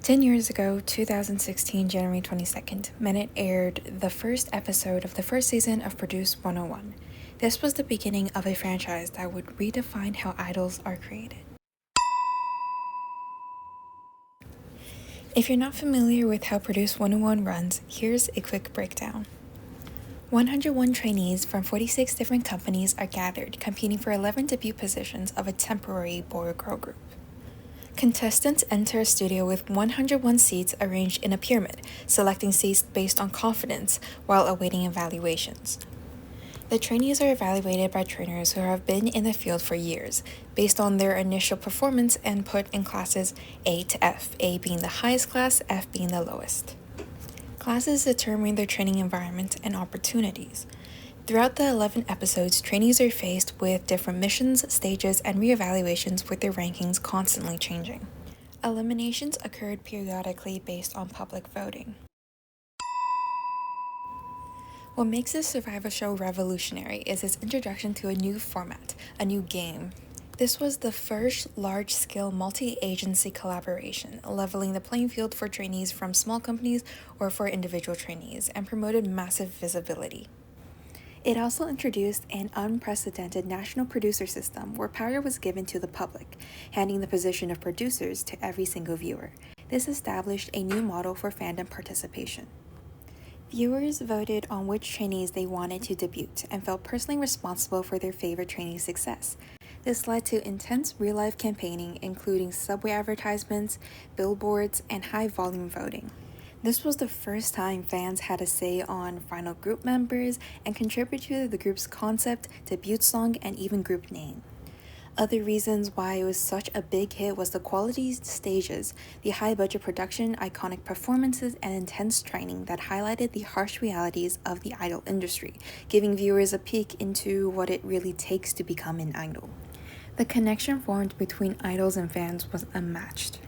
10 years ago, 2016, January 22nd, Minute aired the first episode of the first season of Produce 101. This was the beginning of a franchise that would redefine how idols are created. If you're not familiar with how Produce 101 runs, here's a quick breakdown. 101 trainees from 46 different companies are gathered, competing for 11 debut positions of a temporary boy or girl group. Contestants enter a studio with 101 seats arranged in a pyramid, selecting seats based on confidence while awaiting evaluations. The trainees are evaluated by trainers who have been in the field for years, based on their initial performance and put in classes A to F, A being the highest class, F being the lowest. Classes determine their training environment and opportunities. Throughout the 11 episodes, trainees are faced with different missions, stages, and reevaluations with their rankings constantly changing. Eliminations occurred periodically based on public voting. What makes this survival show revolutionary is its introduction to a new format, a new game. This was the first large-scale multi-agency collaboration, leveling the playing field for trainees from small companies or for individual trainees, and promoted massive visibility. It also introduced an unprecedented national producer system where power was given to the public, handing the position of producers to every single viewer. This established a new model for fandom participation. Viewers voted on which trainees they wanted to debut and felt personally responsible for their favorite trainee's success. This led to intense real-life campaigning, including subway advertisements, billboards, and high-volume voting. This was the first time fans had a say on final group members and contributed to the group's concept, debut song, and even group name. Other reasons why it was such a big hit was the quality stages, the high-budget production, iconic performances, and intense training that highlighted the harsh realities of the idol industry, giving viewers a peek into what it really takes to become an idol. The connection formed between idols and fans was unmatched.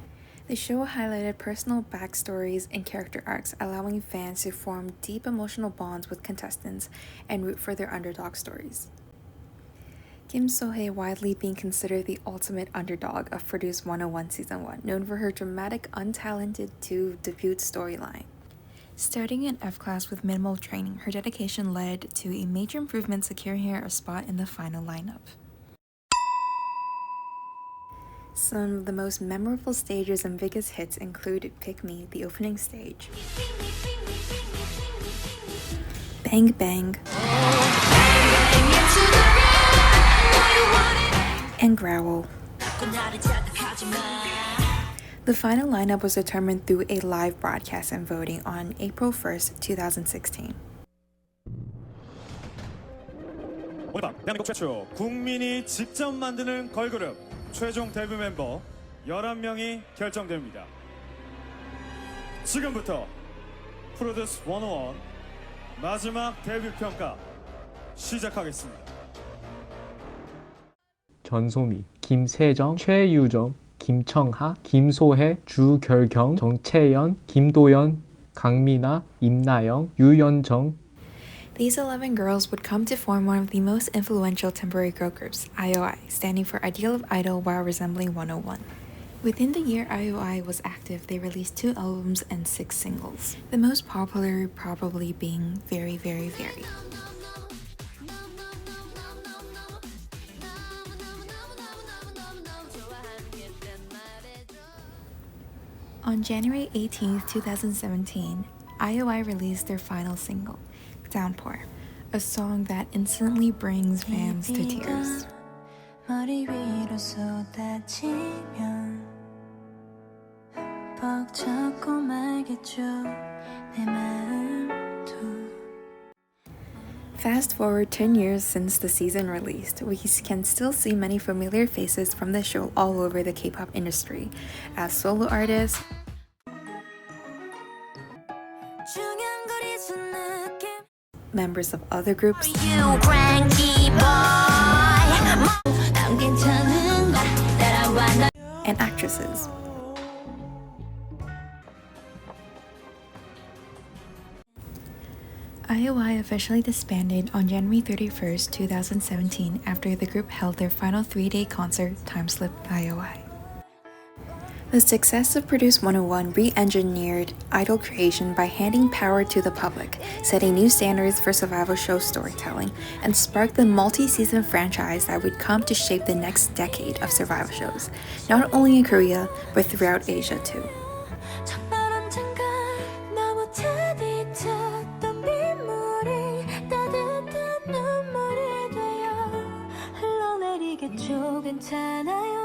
The show highlighted personal backstories and character arcs, allowing fans to form deep emotional bonds with contestants and root for their underdog stories. Kim So-hye widely being considered the ultimate underdog of Produce 101 Season 1, known for her dramatic, untalented to debut storyline. Starting in F-class with minimal training, her dedication led to a major improvement, securing her a spot in the final lineup. Some of the most memorable stages and biggest hits include Pick Me, the opening stage, Bang Bang, and Growl. The final lineup was determined through a live broadcast and voting on April 1st, 2016. 오늘 밤 대한민국 최초 국민이 직접 만드는 걸그룹 최종 데뷔 멤버 11명이 결정됩니다. 지금부터 프로듀스 101 마지막 데뷔 평가 시작하겠습니다. 전소미, 김세정, 최유정, 김청하, 김소혜, 주결경, 정채연, 김도연, 강민아, 임나영, 유연정. These 11 girls would come to form one of the most influential temporary girl groups, I.O.I, standing for Ideal of Idol while resembling 101. Within the year I.O.I was active, they released 2 albums and 6 singles, the most popular probably being Very Very Very. On January 18, 2017, I.O.I released their final single, Downpour, a song that instantly brings fans to tears. Fast forward 10 years since the season released, we can still see many familiar faces from the show all over the K-pop industry, as solo artists, members of other groups, and actresses. I.O.I officially disbanded on January 31st, 2017 after the group held their final 3-day concert, Time Slip I.O.I. The success of Produce 101 re-engineered idol creation by handing power to the public, setting new standards for survival show storytelling, and sparked the multi-season franchise that would come to shape the next decade of survival shows, not only in Korea, but throughout Asia too. 정말 언젠가 너무 차디쳤던 빗물이 따뜻한 눈물이 되어 흘러내리겠죠 괜찮아요